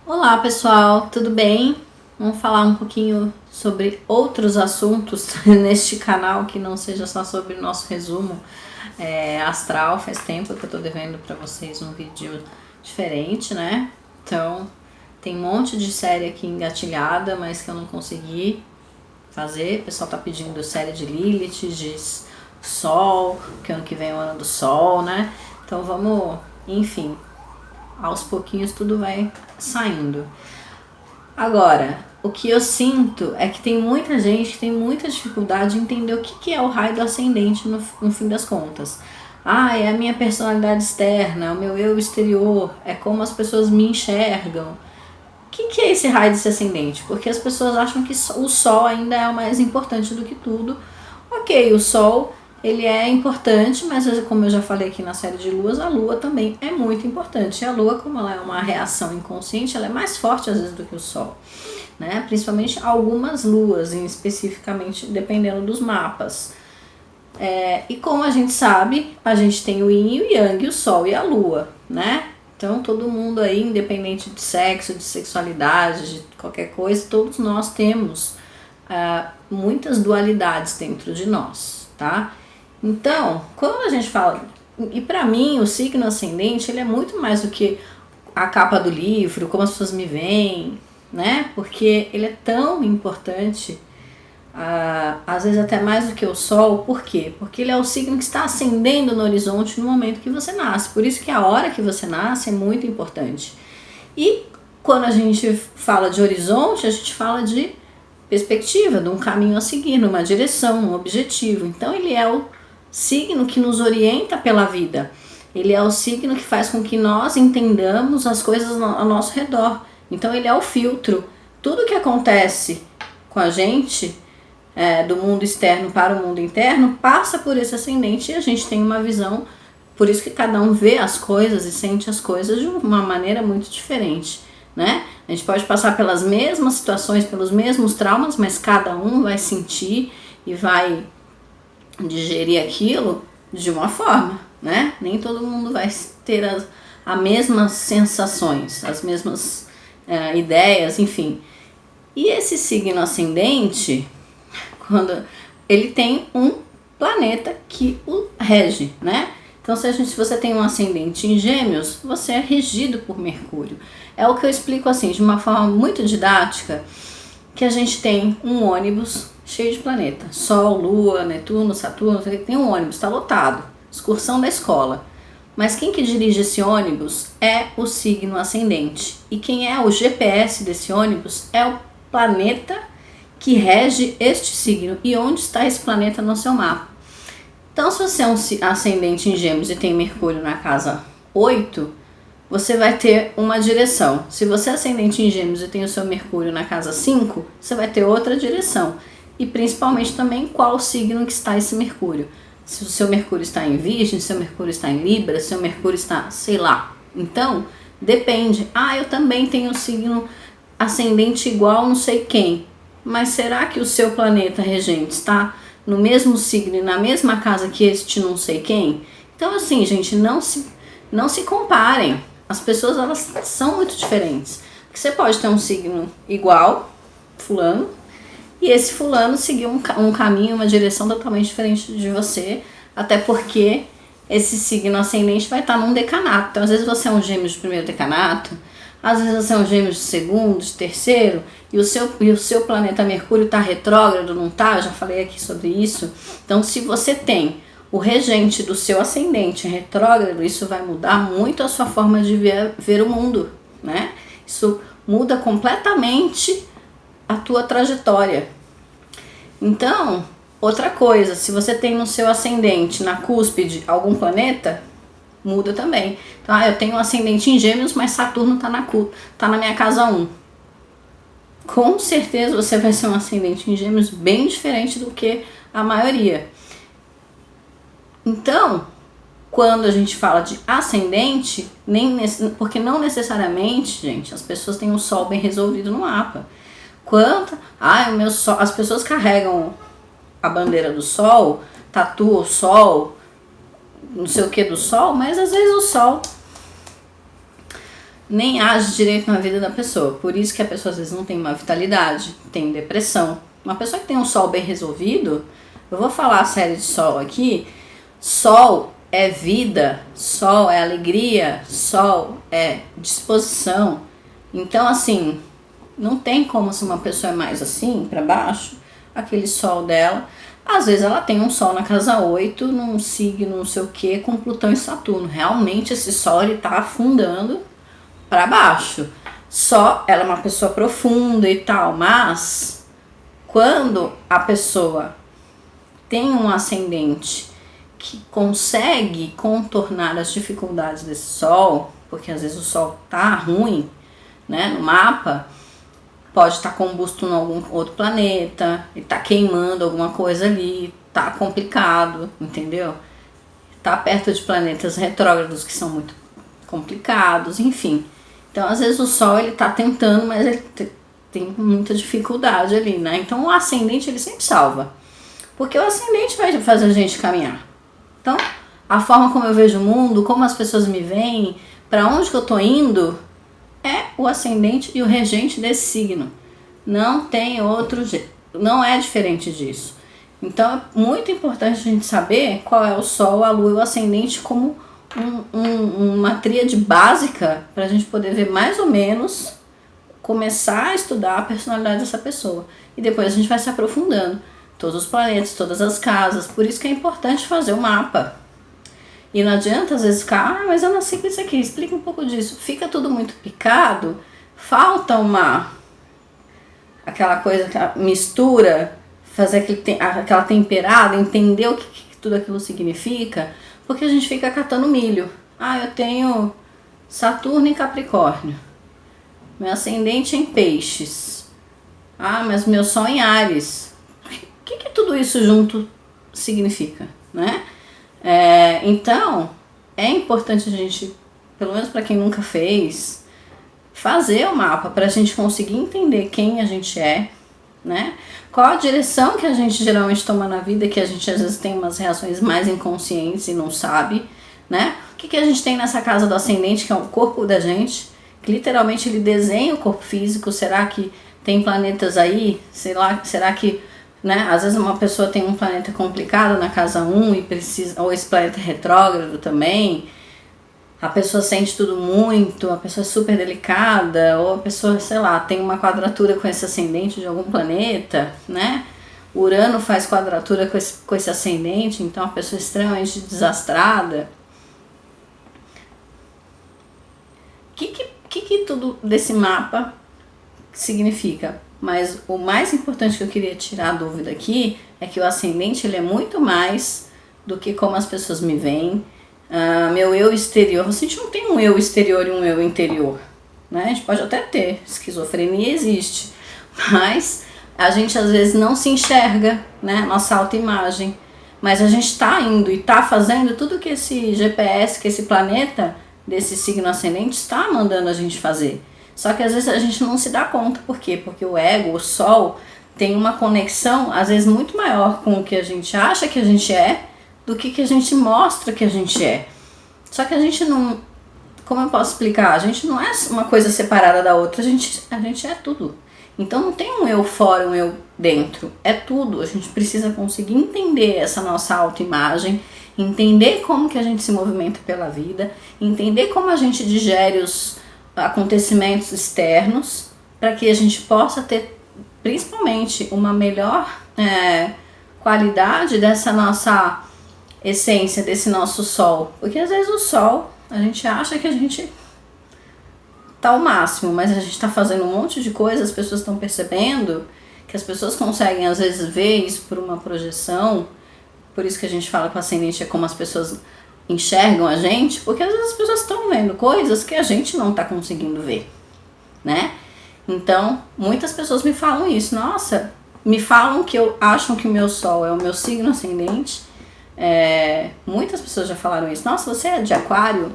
Olá pessoal, tudo bem? Vamos falar um pouquinho sobre outros assuntos neste canal que não seja só sobre o nosso resumo astral. Faz tempo que eu tô devendo para vocês um vídeo diferente, né? Então tem um monte de série aqui engatilhada, mas que eu não consegui fazer. O pessoal tá pedindo série de Lilith, de Sol, que ano que vem é o ano do Sol, né? Então vamos, enfim, aos pouquinhos tudo vai saindo. Agora, o que eu sinto é que tem muita gente que tem muita dificuldade de entender o que é o raio do ascendente no fim das contas. É a minha personalidade externa, o meu eu exterior, é como as pessoas me enxergam. O que é esse raio desse ascendente? Porque as pessoas acham que o Sol ainda é o mais importante do que tudo. Ok, o Sol ele é importante, mas como eu já falei aqui na série de luas, a lua também é muito importante. E a lua, como ela é uma reação inconsciente, ela é mais forte às vezes do que o Sol, né? Principalmente algumas luas, especificamente dependendo dos mapas. E como a gente sabe, a gente tem o Yin e o Yang, o Sol e a Lua, né? Então todo mundo aí, independente de sexo, de sexualidade, de qualquer coisa, todos nós temos muitas dualidades dentro de nós, tá? Então, quando a gente fala, e pra mim o signo ascendente ele é muito mais do que a capa do livro, como as pessoas me veem, né? Porque ele é tão importante, às vezes até mais do que o Sol. Por quê? Porque ele é o signo que está ascendendo no horizonte no momento que você nasce. Por isso que a hora que você nasce é muito importante. E quando a gente fala de horizonte, a gente fala de perspectiva, de um caminho a seguir, numa direção, um objetivo. Então ele é o signo que nos orienta pela vida. Ele é o signo que faz com que nós entendamos as coisas ao nosso redor. Então ele é o filtro. Tudo que acontece com a gente, do mundo externo para o mundo interno, passa por esse ascendente e a gente tem uma visão. Por isso que cada um vê as coisas e sente as coisas de uma maneira muito diferente, né? A gente pode passar pelas mesmas situações, pelos mesmos traumas, mas cada um vai sentir e vai digerir aquilo de uma forma, né? Nem todo mundo vai ter as mesmas sensações, as mesmas ideias, enfim. E esse signo ascendente, quando ele tem um planeta que o rege, né? Então, se você tem um ascendente em Gêmeos, você é regido por Mercúrio. É o que eu explico assim, de uma forma muito didática, que a gente tem um ônibus cheio de planeta. Sol, Lua, Netuno, Saturno, tem um ônibus, está lotado. Excursão da escola. Mas quem que dirige esse ônibus é o signo ascendente. E quem é o GPS desse ônibus é o planeta que rege este signo. E onde está esse planeta no seu mapa? Então, se você é um ascendente em Gêmeos e tem Mercúrio na casa 8, você vai ter uma direção. Se você é ascendente em Gêmeos e tem o seu Mercúrio na casa 5, você vai ter outra direção. E principalmente também qual signo que está esse Mercúrio. Se o seu Mercúrio está em Virgem, se o seu Mercúrio está em Libra, se o seu Mercúrio está, sei lá. Então, depende. Eu também tenho signo ascendente igual não sei quem. Mas será que o seu planeta regente está no mesmo signo e na mesma casa que este não sei quem? Então assim, gente, não se comparem. As pessoas, elas são muito diferentes. Porque você pode ter um signo igual, fulano, e esse fulano seguir um caminho, uma direção totalmente diferente de você, até porque esse signo ascendente vai estar num decanato. Então às vezes você é um Gêmeos de primeiro decanato, às vezes você é um Gêmeos de segundo, de terceiro, e o seu planeta Mercúrio está retrógrado, não está? Eu já falei aqui sobre isso. Então, se você tem o regente do seu ascendente retrógrado, isso vai mudar muito a sua forma de ver o mundo, né? Isso muda completamente a tua trajetória. Então, outra coisa, se você tem no seu ascendente, na cúspide, algum planeta, muda também. Então, eu tenho um ascendente em Gêmeos, mas Saturno tá na minha casa 1. Com certeza você vai ser um ascendente em Gêmeos bem diferente do que a maioria. Então, quando a gente fala de ascendente, porque não necessariamente, gente, as pessoas têm o Sol bem resolvido no mapa. O meu Sol, as pessoas carregam a bandeira do Sol, tatuam o Sol, não sei o que do Sol, mas às vezes o Sol nem age direito na vida da pessoa. Por isso que a pessoa às vezes não tem uma vitalidade, tem depressão. Uma pessoa que tem um Sol bem resolvido, eu vou falar a série de Sol aqui, Sol é vida, Sol é alegria, Sol é disposição. Então assim, não tem como se uma pessoa é mais assim, para baixo, aquele Sol dela, às vezes ela tem um Sol na casa 8, num signo não sei o que, com Plutão e Saturno. Realmente esse Sol ele tá afundando para baixo. Só ela é uma pessoa profunda e tal, mas quando a pessoa tem um ascendente que consegue contornar as dificuldades desse Sol, porque às vezes o Sol tá ruim, né, no mapa, pode estar combusto em algum outro planeta, e tá queimando alguma coisa ali, tá complicado, entendeu? Tá perto de planetas retrógrados que são muito complicados, enfim. Então, às vezes o Sol ele tá tentando, mas ele tem muita dificuldade ali, né? Então, o ascendente ele sempre salva, porque o ascendente vai fazer a gente caminhar. Então, a forma como eu vejo o mundo, como as pessoas me veem, para onde que eu tô indo, é o ascendente e o regente desse signo. Não tem outro jeito, não é diferente disso. Então, é muito importante a gente saber qual é o Sol, a Lua e o ascendente como uma tríade básica para a gente poder ver mais ou menos, começar a estudar a personalidade dessa pessoa. E depois a gente vai se aprofundando. Todos os planetas, todas as casas. Por isso que é importante fazer o mapa. E não adianta às vezes ficar, mas eu nasci com isso aqui, explica um pouco disso. Fica tudo muito picado, falta aquela coisa, aquela mistura, fazer aquela temperada, entender o que tudo aquilo significa. Porque a gente fica catando milho. Ah, eu tenho Saturno em Capricórnio. Meu ascendente é em Peixes. Ah, mas meu Sol em Áries. O que tudo isso junto significa, né? Então, é importante a gente, pelo menos para quem nunca fez, fazer o mapa para a gente conseguir entender quem a gente é, né? Qual a direção que a gente geralmente toma na vida, que a gente às vezes tem umas reações mais inconscientes e não sabe, né? O que a gente tem nessa casa do ascendente, que é o corpo da gente, que literalmente ele desenha o corpo físico. Será que tem planetas aí? Sei lá, será que, né? Às vezes uma pessoa tem um planeta complicado na casa 1 e precisa, ou esse planeta é retrógrado também. A pessoa sente tudo muito, a pessoa é super delicada, ou a pessoa, sei lá, tem uma quadratura com esse ascendente de algum planeta, né? Urano faz quadratura com esse ascendente, então a pessoa é extremamente desastrada. O que tudo desse mapa significa? Mas o mais importante que eu queria tirar a dúvida aqui é que o ascendente ele é muito mais do que como as pessoas me veem. Meu eu exterior, a gente não tem um eu exterior e um eu interior, né? A gente pode até ter, esquizofrenia existe, mas a gente às vezes não se enxerga, né? Nossa autoimagem, mas a gente tá indo e tá fazendo tudo que esse GPS, que esse planeta desse signo ascendente está mandando a gente fazer. Só que às vezes a gente não se dá conta. Por quê? Porque o ego, o Sol, tem uma conexão às vezes muito maior com o que a gente acha que a gente é do que a gente mostra que a gente é. Só que a gente não... Como eu posso explicar? A gente não é uma coisa separada da outra, a gente é tudo. Então não tem um eu fora, um eu dentro. É tudo. A gente precisa conseguir entender essa nossa autoimagem, entender como que a gente se movimenta pela vida, entender como a gente digere os acontecimentos externos, para que a gente possa ter principalmente uma melhor qualidade dessa nossa essência, desse nosso Sol. Porque às vezes o Sol, a gente acha que a gente tá ao máximo, mas a gente tá fazendo um monte de coisa, as pessoas estão percebendo, que as pessoas conseguem às vezes ver isso por uma projeção. Por isso que a gente fala que o ascendente é como as pessoas enxergam a gente, porque às vezes as pessoas estão vendo coisas que a gente não tá conseguindo ver, né? Então, muitas pessoas me falam isso. Nossa, me falam que acham que o meu Sol é o meu signo ascendente. Muitas pessoas já falaram isso. Nossa, você é de Aquário?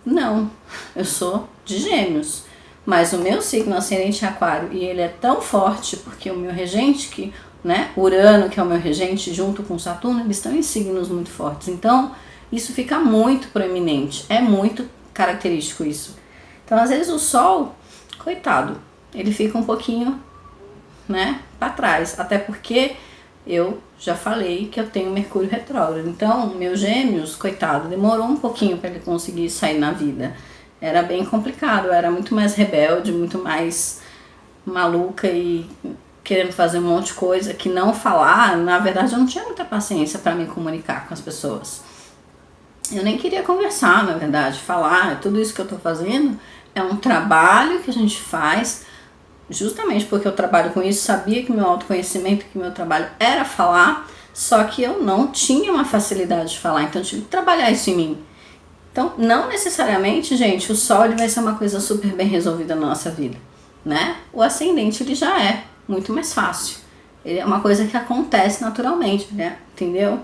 Não, eu sou de Gêmeos. Mas o meu signo ascendente é Aquário e ele é tão forte porque o meu regente, né, Urano, que é o meu regente, junto com Saturno, eles estão em signos muito fortes. Então, isso fica muito proeminente. É muito característico isso. Então, às vezes o Sol, coitado, ele fica um pouquinho, né, para trás, até porque eu já falei que eu tenho Mercúrio retrógrado. Então, meus Gêmeos, coitado, demorou um pouquinho para ele conseguir sair na vida. Era bem complicado, eu era muito mais rebelde, muito mais maluca e querendo fazer um monte de coisa que não falar. Na verdade, eu não tinha muita paciência para me comunicar com as pessoas. Eu nem queria conversar, na verdade, falar. Tudo isso que eu tô fazendo é um trabalho que a gente faz justamente porque eu trabalho com isso, sabia que meu autoconhecimento, que meu trabalho era falar, só que eu não tinha uma facilidade de falar, então eu tive que trabalhar isso em mim. Então, não necessariamente, gente, o Sol ele vai ser uma coisa super bem resolvida na nossa vida, né? O ascendente ele já é muito mais fácil. Ele é uma coisa que acontece naturalmente, né? Entendeu?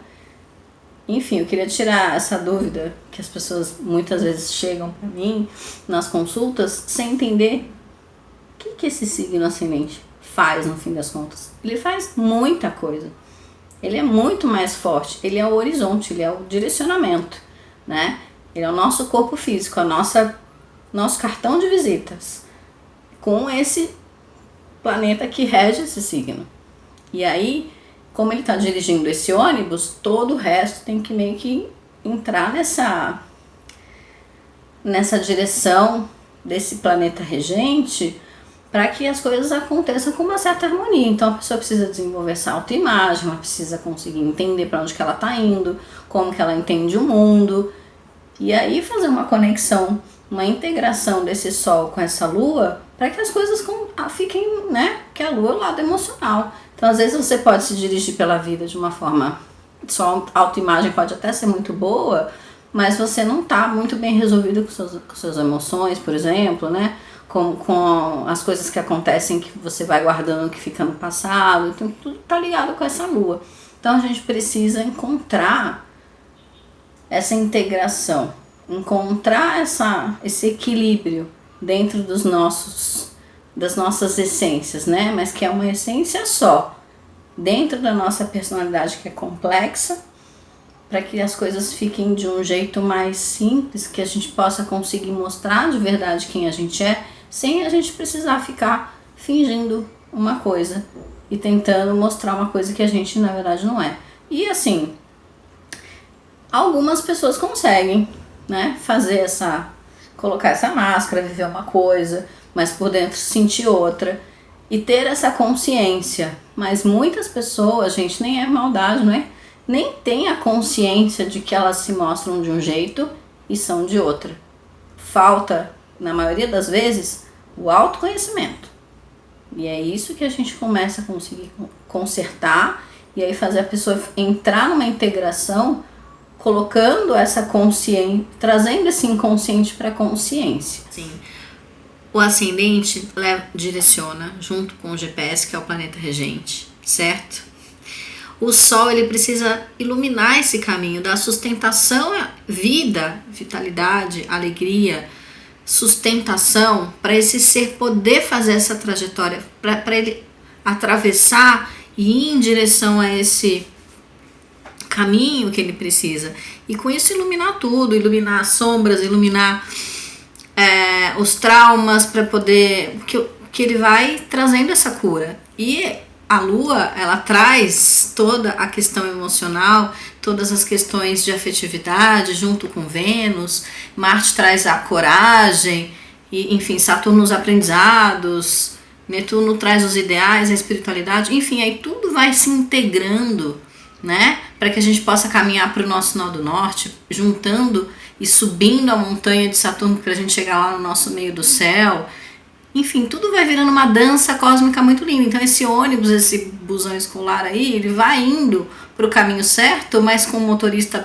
Enfim, eu queria tirar essa dúvida que as pessoas muitas vezes chegam para mim nas consultas sem entender o que esse signo ascendente faz no fim das contas. Ele faz muita coisa. Ele é muito mais forte. Ele é o horizonte, ele é o direcionamento, né? Ele é o nosso corpo físico, nosso cartão de visitas com esse planeta que rege esse signo. E aí, como ele está dirigindo esse ônibus, todo o resto tem que meio que entrar nessa direção desse planeta regente para que as coisas aconteçam com uma certa harmonia. Então a pessoa precisa desenvolver essa autoimagem, ela precisa conseguir entender para onde que ela está indo, como que ela entende o mundo, e aí fazer uma conexão, uma integração desse Sol com essa Lua, para que as coisas fiquem, né, que a Lua é o lado emocional. Então às vezes você pode se dirigir pela vida de uma forma, sua autoimagem pode até ser muito boa, mas você não está muito bem resolvido com suas emoções, por exemplo, né? Com as coisas que acontecem que você vai guardando, que fica no passado. Então tudo tá ligado com essa Lua. Então a gente precisa encontrar essa integração, encontrar esse equilíbrio dentro das nossas essências, né? Mas que é uma essência só, dentro da nossa personalidade que é complexa, para que as coisas fiquem de um jeito mais simples, que a gente possa conseguir mostrar de verdade quem a gente é, sem a gente precisar ficar fingindo uma coisa e tentando mostrar uma coisa que a gente na verdade não é. E assim, algumas pessoas conseguem, né, colocar essa máscara, viver uma coisa, mas por dentro sentir outra e ter essa consciência. Mas muitas pessoas, gente, nem é maldade, não é? Nem tem a consciência de que elas se mostram de um jeito e são de outra. Falta, na maioria das vezes, o autoconhecimento. E é isso que a gente começa a conseguir consertar e aí fazer a pessoa entrar numa integração, colocando essa consciência, trazendo esse inconsciente para a consciência. Sim. O ascendente direciona junto com o GPS, que é o planeta regente, certo? O Sol ele precisa iluminar esse caminho, dar sustentação, vida, vitalidade, alegria, sustentação para esse ser poder fazer essa trajetória, para ele atravessar e ir em direção a esse caminho que ele precisa. E com isso iluminar tudo, iluminar as sombras, iluminar os traumas, para poder que ele vai trazendo essa cura. E a Lua, ela traz toda a questão emocional, todas as questões de afetividade junto com Vênus. Marte traz a coragem, e, enfim, Saturno os aprendizados, Netuno traz os ideais, a espiritualidade, enfim, aí tudo vai se integrando, né? Para que a gente possa caminhar para o nosso nó do norte, juntando e subindo a montanha de Saturno para a gente chegar lá no nosso meio do céu. Enfim, tudo vai virando uma dança cósmica muito linda. Então esse ônibus, esse busão escolar aí, ele vai indo para o caminho certo, mas com o motorista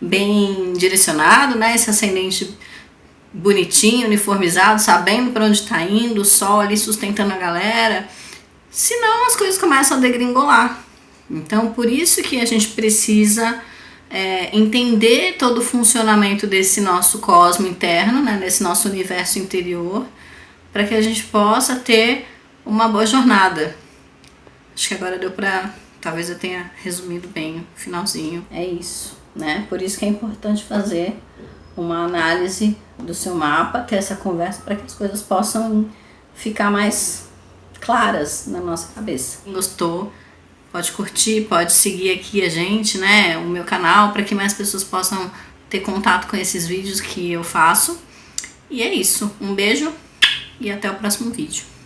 bem direcionado, né? Esse ascendente bonitinho, uniformizado, sabendo para onde está indo, o sol ali sustentando a galera. Senão as coisas começam a degringolar. Então por isso que a gente precisa entender todo o funcionamento desse nosso cosmo interno, né, desse nosso universo interior, para que a gente possa ter uma boa jornada. Acho que agora deu para, talvez eu tenha resumido bem o finalzinho. É isso, né? Por isso que é importante fazer uma análise do seu mapa, ter essa conversa para que as coisas possam ficar mais claras na nossa cabeça. Quem gostou, pode curtir, pode seguir aqui a gente, né, o meu canal, para que mais pessoas possam ter contato com esses vídeos que eu faço. E é isso. Um beijo e até o próximo vídeo.